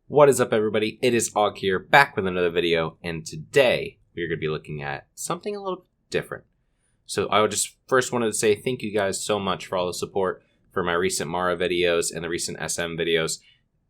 What is up, everybody? It is Og here, back with another video, and today we are going to be looking at something a little different. So I would just first wanted to say thank you guys so much for all the support for my recent Mara videos and the recent SM videos.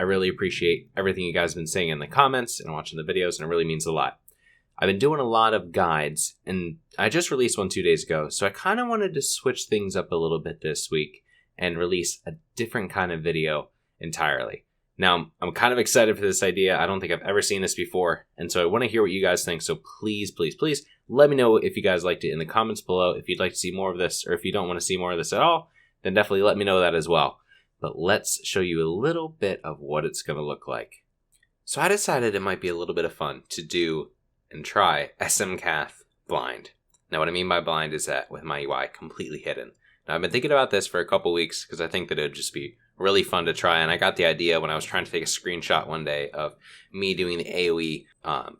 I really appreciate everything you guys have been saying in the comments and watching the videos, and it really means a lot. I've been doing a lot of guides, and I just released one 2 days ago, so I kind of wanted to switch things up a little bit this week and release a different kind of video entirely. Now, I'm kind of excited for this idea. I don't think I've ever seen this before, and so I want to hear what you guys think. So please, please, please let me know if you guys liked it in the comments below. If you'd like to see more of this, or if you don't want to see more of this at all, then definitely let me know that as well. But let's show you a little bit of what it's going to look like. So I decided it might be a little bit of fun to do and try SM Cath blind. Now, what I mean by blind is that with my UI completely hidden. Now, I've been thinking about this for a couple weeks because I think that it would just be really fun to try, and I got the idea when I was trying to take a screenshot one day of me doing the AoE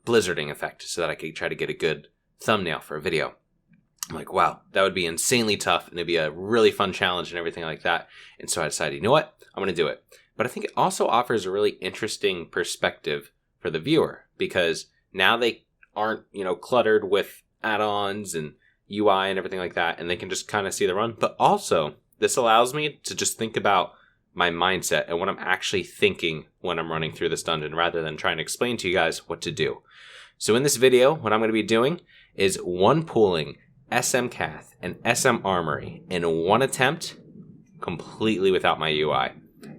blizzarding effect so that I could try to get a good thumbnail for a video. I'm like, wow, that would be insanely tough, and it'd be a really fun challenge and everything like that. And so I decided, you know what, I'm going to do it. But I think it also offers a really interesting perspective for the viewer, because now they aren't, cluttered with add-ons and UI and everything like that, and they can just kind of see the run. But also, this allows me to just think about my mindset and what I'm actually thinking when I'm running through this dungeon, rather than trying to explain to you guys what to do. So in this video, what I'm going to be doing is one pulling SM Cath and SM Armory in one attempt, completely without my UI.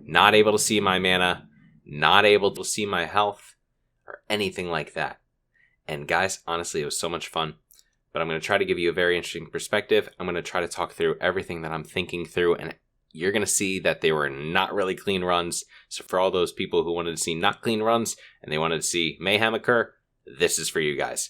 Not able to see my mana, not able to see my health, or anything like that. And guys, honestly, it was so much fun. But I'm going to try to give you a very interesting perspective. I'm going to try to talk through everything that I'm thinking through, and you're going to see that they were not really clean runs. So for all those people who wanted to see not clean runs and they wanted to see mayhem occur, this is for you guys.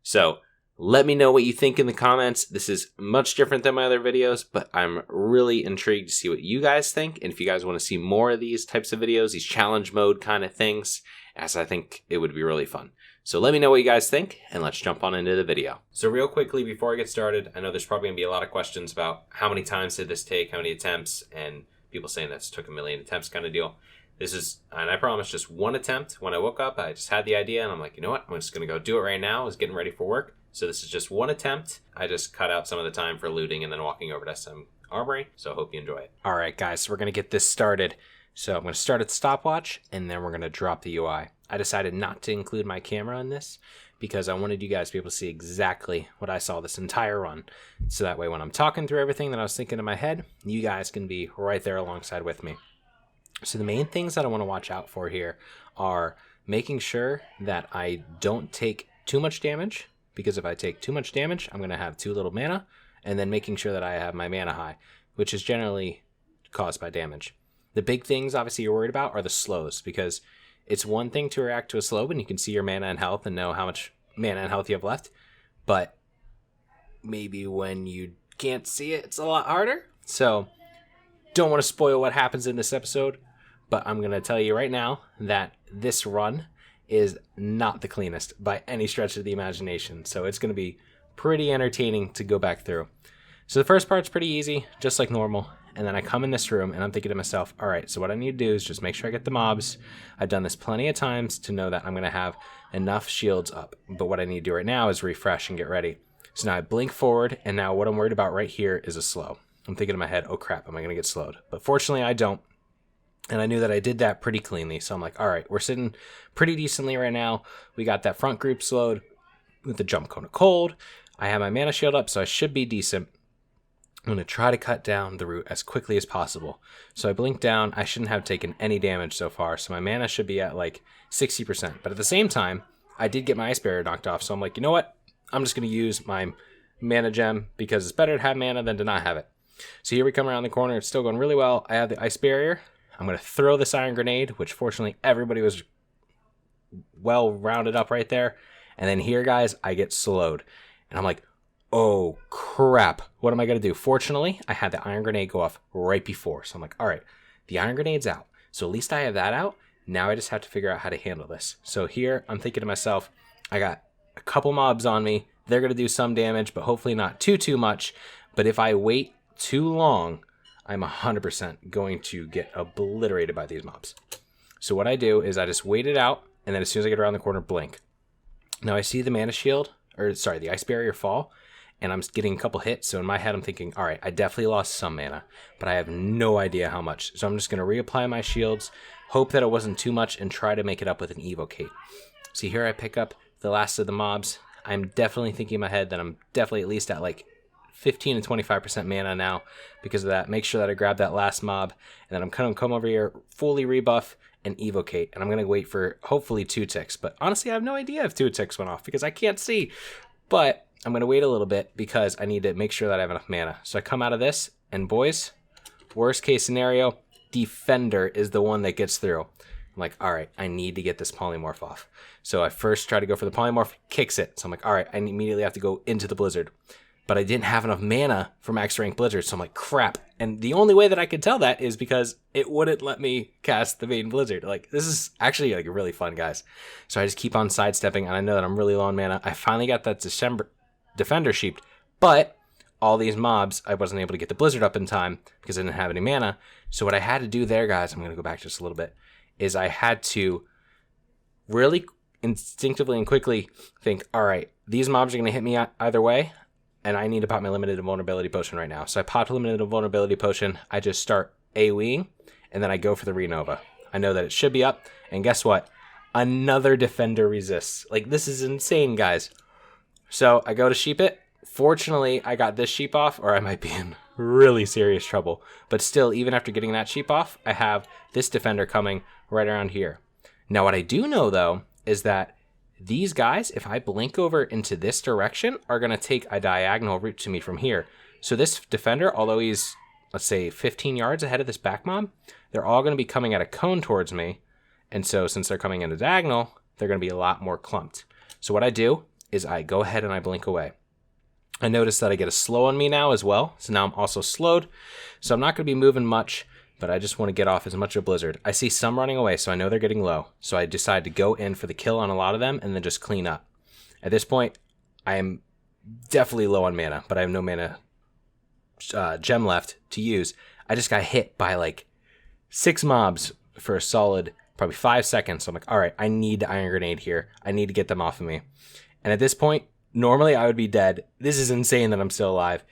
So let me know what you think in the comments. This is much different than my other videos, but I'm really intrigued to see what you guys think. And if you guys want to see more of these types of videos, these challenge mode kind of things, as I think it would be really fun. So let me know what you guys think, and let's jump on into the video. So real quickly, before I get started, I know there's probably going to be a lot of questions about how many times did this take, how many attempts, and people saying that took 1 million attempts kind of deal. This is, and I promise, just one attempt. When I woke up, I just had the idea, and I'm like, you know what? I'm just going to go do it right now. I was getting ready for work. So this is just one attempt. I just cut out some of the time for looting and then walking over to SM Armory. So I hope you enjoy it. All right, guys, so we're going to get this started. So I'm going to start at the stopwatch, and then we're going to drop the UI. I decided not to include my camera in this because I wanted you guys to be able to see exactly what I saw this entire run. So that way when I'm talking through everything that I was thinking in my head, you guys can be right there alongside with me. So the main things that I want to watch out for here are making sure that I don't take too much damage, because if I take too much damage, I'm going to have too little mana, and then making sure that I have my mana high, which is generally caused by damage. The big things, obviously, you're worried about are the slows, because it's one thing to react to a slow when you can see your mana and health and know how much mana and health you have left, but maybe when you can't see it, it's a lot harder. So don't want to spoil what happens in this episode, but I'm going to tell you right now that this run is not the cleanest by any stretch of the imagination. So it's going to be pretty entertaining to go back through. So the first part's pretty easy, just like normal. And then I come in this room and I'm thinking to myself, all right, so what I need to do is just make sure I get the mobs. I've done this plenty of times to know that I'm going to have enough shields up. But what I need to do right now is refresh and get ready. So now I blink forward, and now what I'm worried about right here is a slow. I'm thinking in my head, oh crap, am I going to get slowed? But fortunately I don't. And I knew that I did that pretty cleanly. So I'm like, all right, we're sitting pretty decently right now. We got that front group slowed with the jump cone of cold. I have my mana shield up, so I should be decent. I'm going to try to cut down the route as quickly as possible. So I blink down. I shouldn't have taken any damage so far, so my mana should be at like 60%. But at the same time, I did get my ice barrier knocked off, so I'm like, you know what? I'm just going to use my mana gem, because it's better to have mana than to not have it. So here we come around the corner. It's still going really well. I have the ice barrier. I'm going to throw this iron grenade, which fortunately everybody was well rounded up right there. And then here, guys, I get slowed. And I'm like, oh crap, what am I going to do? Fortunately, I had the iron grenade go off right before. So I'm like, all right, the iron grenade's out. So at least I have that out. Now I just have to figure out how to handle this. So here I'm thinking to myself, I got a couple mobs on me. They're going to do some damage, but hopefully not too much. But if I wait too long, I'm 100% going to get obliterated by these mobs. So what I do is I just wait it out, and then as soon as I get around the corner, blink. Now I see the mana shield, the ice barrier fall, and I'm getting a couple hits. So in my head, I'm thinking, all right, I definitely lost some mana, but I have no idea how much. So I'm just going to reapply my shields, hope that it wasn't too much, and try to make it up with an evocate. See, here I pick up the last of the mobs. I'm definitely thinking in my head that I'm definitely at least at like 15 to 25% mana now because of that. Make sure that I grab that last mob, and then I'm going to come over here, fully rebuff, and evocate. And I'm going to wait for hopefully 2 ticks. But honestly, I have no idea if 2 ticks went off because I can't see. But I'm going to wait a little bit because I need to make sure that I have enough mana. So I come out of this, and boys, worst case scenario, Defender is the one that gets through. I'm like, all right, I need to get this polymorph off. So I first try to go for the polymorph, kicks it. So I'm like, all right, I immediately have to go into the blizzard. But I didn't have enough mana for max rank blizzard, so I'm like, crap. And the only way that I could tell that is because it wouldn't let me cast the main blizzard. Like, this is actually like really fun, guys. So I just keep on sidestepping, and I know that I'm really low on mana. I finally got that Defender sheeped, but all these mobs, I wasn't able to get the blizzard up in time because I didn't have any mana. So what I had to do there, guys, I'm going to go back just a little bit, is I had to really instinctively and quickly think, all right, these mobs are going to hit me either way, and I need to pop my limited invulnerability potion right now. So I popped a limited invulnerability potion. I just start AoEing, and then I go for the Renova. I know that it should be up, and guess what? Another Defender resists. Like, this is insane, guys. So I go to sheep it. Fortunately, I got this sheep off, or I might be in really serious trouble. But still, even after getting that sheep off, I have this Defender coming right around here. Now, what I do know, though, is that these guys, if I blink over into this direction, are going to take a diagonal route to me from here. So this Defender, although he's, let's say, 15 yards ahead of this back mob, they're all going to be coming at a cone towards me. And so since they're coming in a diagonal, they're going to be a lot more clumped. So what I do is I go ahead and I blink away. I notice that I get a slow on me now as well. So now I'm also slowed. So I'm not going to be moving much, but I just want to get off as much of Blizzard. I see some running away, so I know they're getting low. So I decide to go in for the kill on a lot of them and then just clean up. At this point, I am definitely low on mana, but I have no mana gem left to use. I just got hit by like 6 mobs for a solid probably 5 seconds. So I'm like, all right, I need the Iron Grenade here. I need to get them off of me. And at this point, normally I would be dead. This is insane that I'm still alive.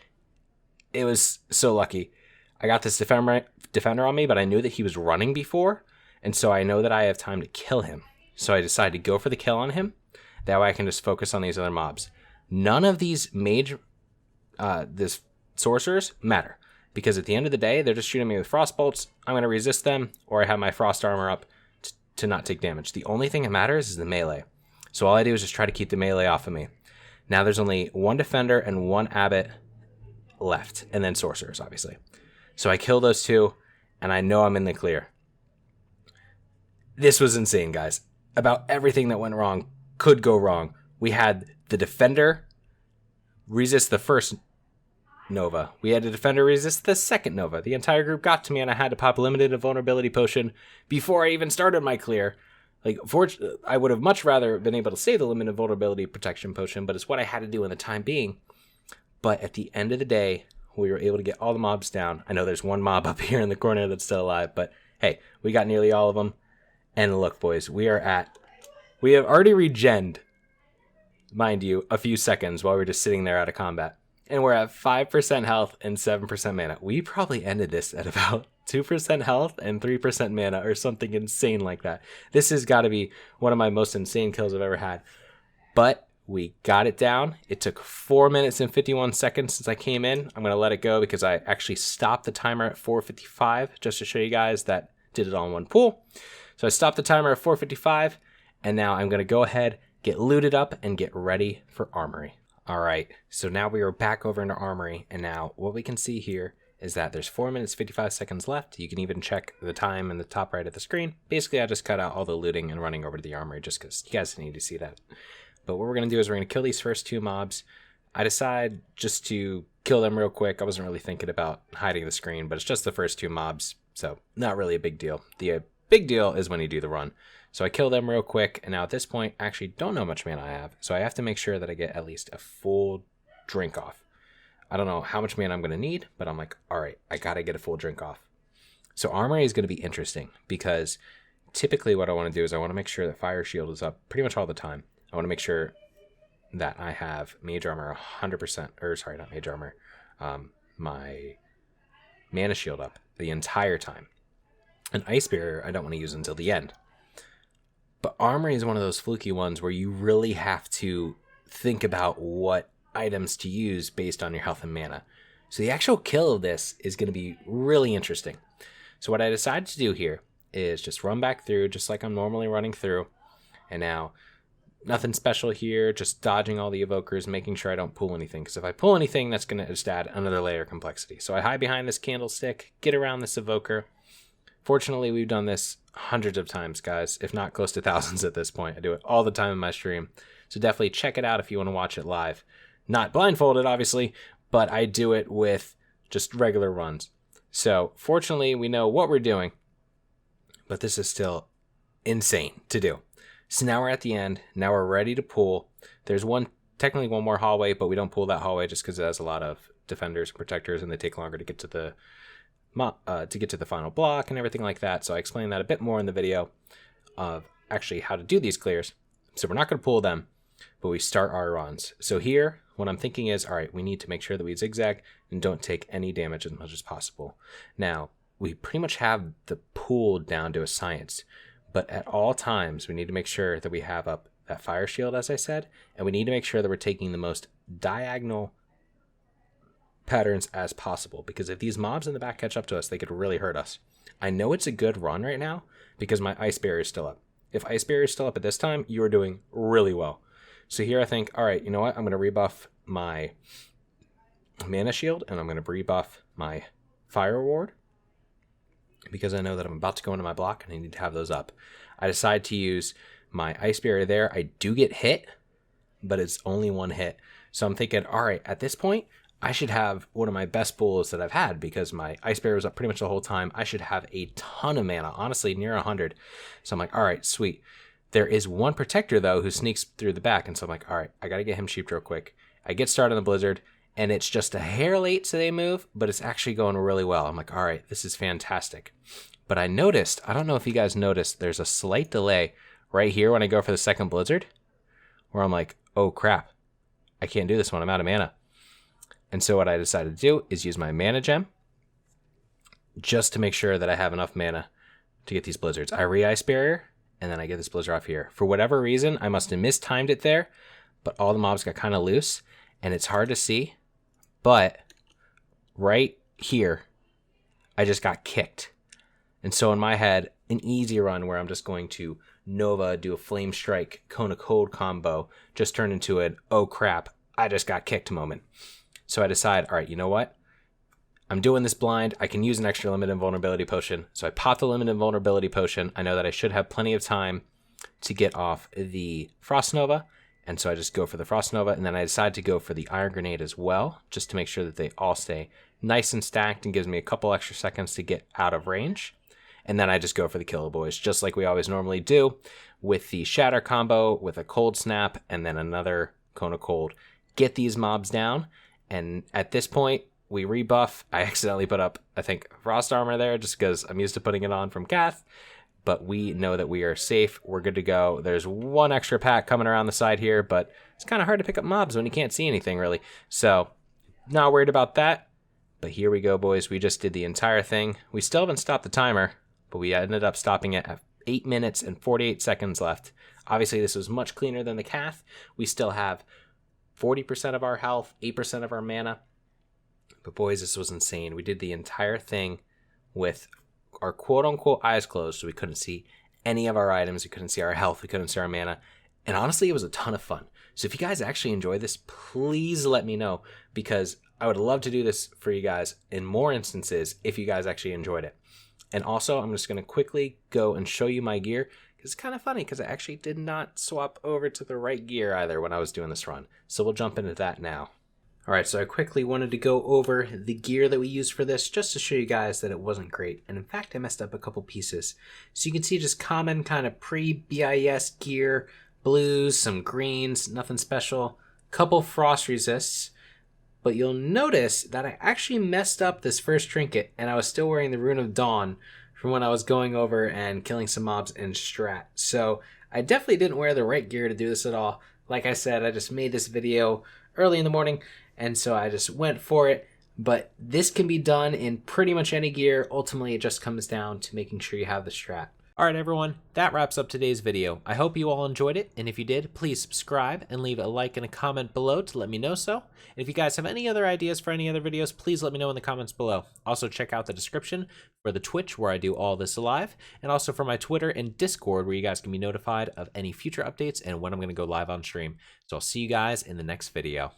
It was so lucky. I got this defender on me, but I knew that he was running before, and so I know that I have time to kill him. So I decided to go for the kill on him. That way I can just focus on these other mobs. None of these this sorcerers matter, because at the end of the day, they're just shooting me with frost bolts. I'm going to resist them, or I have my frost armor up to not take damage. The only thing that matters is the melee. So all I do is just try to keep the melee off of me. Now there's only 1 defender and 1 abbot left, and then sorcerers, obviously. So I kill those 2, and I know I'm in the clear. This was insane, guys. About everything that went wrong could go wrong. We had the defender resist the first Nova. We had a defender resist the second Nova. The entire group got to me, and I had to pop a limited invulnerability potion before I even started my clear. Like, I would have much rather been able to save the limited invulnerability protection potion, but it's what I had to do in the time being. But at the end of the day, we were able to get all the mobs down. I know there's 1 mob up here in the corner that's still alive, but hey, we got nearly all of them. And look, boys, we have already regened, mind you, a few seconds while we're just sitting there out of combat. And we're at 5% health and 7% mana. We probably ended this at about 2% health and 3% mana or something insane like that. This has got to be one of my most insane kills I've ever had. But we got it down. It took 4 minutes and 51 seconds since I came in. I'm going to let it go because I actually stopped the timer at 4:55 just to show you guys that did it all in one pool. So I stopped the timer at 4:55, and now I'm going to go ahead, get looted up, and get ready for Armory. All right, so now we are back over into Armory, and now what we can see here is that there's 4 minutes, 55 seconds left. You can even check the time in the top right of the screen. Basically, I just cut out all the looting and running over to the Armory just because you guys need to see that. But what we're going to do is we're going to kill these first 2 mobs. I decide just to kill them real quick. I wasn't really thinking about hiding the screen, but it's just the first 2 mobs, so not really a big deal. The big deal is when you do the run. So I kill them real quick, and now at this point, I actually don't know how much mana I have, so I have to make sure that I get at least a full drink off. I don't know how much mana I'm going to need, but I'm like, all right, I got to get a full drink off. So Armory is going to be interesting, because typically what I want to do is I want to make sure that Fire Shield is up pretty much all the time. I want to make sure that I have Mage Armor 100%, or sorry, not Mage Armor, my Mana Shield up the entire time. An Ice Barrier I don't want to use until the end. But Armory is one of those fluky ones where you really have to think about what items to use based on your health and mana. So the actual kill of this is going to be really interesting. So what I decided to do here is just run back through just like I'm normally running through. And now, nothing special here, just dodging all the evokers, making sure I don't pull anything. Because if I pull anything, that's going to just add another layer of complexity. So I hide behind this candlestick, get around this evoker. Fortunately, we've done this hundreds of times, guys, if not close to thousands at this point. I do it all the time in my stream. So definitely check it out if you want to watch it live. Not blindfolded, obviously, but I do it with just regular runs. So fortunately, we know what we're doing, but this is still insane to do. So now we're at the end. Now we're ready to pull. There's technically one more hallway, but we don't pull that hallway just because it has a lot of defenders and protectors, and they take longer to get to the final block and everything like that. So I explained that a bit more in the video of actually how to do these clears. So we're not going to pull them, but we start our runs. So here, what I'm thinking is, all right, we need to make sure that we zigzag and don't take any damage as much as possible. Now, we pretty much have the pool down to a science, but at all times, we need to make sure that we have up that Fire Shield, as I said, and we need to make sure that we're taking the most diagonal patterns as possible, because if these mobs in the back catch up to us, they could really hurt us. I know it's a good run right now because my Ice Barrier is still up. If Ice Barrier is still up at this time, you are doing really well. So here I think, all right, you know what? I'm going to rebuff my Mana Shield, and I'm going to rebuff my Fire Ward, because I know that I'm about to go into my block and I need to have those up. I decide to use my Ice Barrier there. I do get hit, but it's only one hit. So I'm thinking, all right, at this point, I should have one of my best pulls that I've had, because my Ice Barrier was up pretty much the whole time. I should have a ton of mana, honestly, near 100. So I'm like, all right, sweet. There is one protector, though, who sneaks through the back, and so I'm like, all right, I got to get him sheeped real quick. I get started on the Blizzard, and it's just a hair late so they move, but it's actually going really well. I'm like, all right, this is fantastic. But I noticed, I don't know if you guys noticed, there's a slight delay right here when I go for the second Blizzard, where I'm like, oh crap, I can't do this one, I'm out of mana. And so what I decided to do is use my Mana Gem just to make sure that I have enough mana to get these Blizzards. I re-Ice Barrier, and then I get this Blizzard off here. For whatever reason, I must have mistimed it there, but all the mobs got kind of loose, and it's hard to see. But right here, I just got kicked. And so in my head, an easy run where I'm just going to Nova, do a Flame Strike, Cone of Cold combo, just turned into an, oh crap, I just got kicked moment. So I decide, all right, you know what? I'm doing this blind. I can use an extra limited invulnerability potion. So I pop the limited invulnerability potion. I know that I should have plenty of time to get off the Frost Nova. And so I just go for the Frost Nova. And then I decide to go for the Iron Grenade as well, just to make sure that they all stay nice and stacked and gives me a couple extra seconds to get out of range. And then I just go for the Killer Boys, just like we always normally do, with the Shatter combo, with a Cold Snap, and then another Cone of Cold. Get these mobs down. And at this point, we rebuff. I accidentally put up, I think, Frost Armor there just because I'm used to putting it on from Cath. But we know that we are safe. We're good to go. There's one extra pack coming around the side here, but it's kind of hard to pick up mobs when you can't see anything, really. So, not worried about that. But here we go, boys. We just did the entire thing. We still haven't stopped the timer, but we ended up stopping it at 8 minutes and 48 seconds left. Obviously, this was much cleaner than the Cath. We still have 40% of our health, 8% of our mana. But boys, this was insane. We did the entire thing with our quote-unquote eyes closed, so we couldn't see any of our items. We couldn't see our health. We couldn't see our mana. And honestly, it was a ton of fun. So if you guys actually enjoy this, please let me know, because I would love to do this for you guys in more instances if you guys actually enjoyed it. And also, I'm just going to quickly go and show you my gear. It's kind of funny because I actually did not swap over to the right gear either when I was doing this run. So we'll jump into that now. All right, so I quickly wanted to go over the gear that we used for this just to show you guys that it wasn't great. And in fact, I messed up a couple pieces. So you can see just common kind of pre-BIS gear, blues, some greens, nothing special, couple frost resists. But you'll notice that I actually messed up this first trinket, and I was still wearing the Rune of Dawn from when I was going over and killing some mobs in strat. So I definitely didn't wear the right gear to do this at all. Like I said, I just made this video early in the morning, and so I just went for it. But this can be done in pretty much any gear. Ultimately, it just comes down to making sure you have the strat. Alright everyone, that wraps up today's video. I hope you all enjoyed it, and if you did, please subscribe and leave a like and a comment below to let me know so. And if you guys have any other ideas for any other videos, please let me know in the comments below. Also check out the description for the Twitch where I do all this live, and also for my Twitter and Discord where you guys can be notified of any future updates and when I'm going to go live on stream. So I'll see you guys in the next video.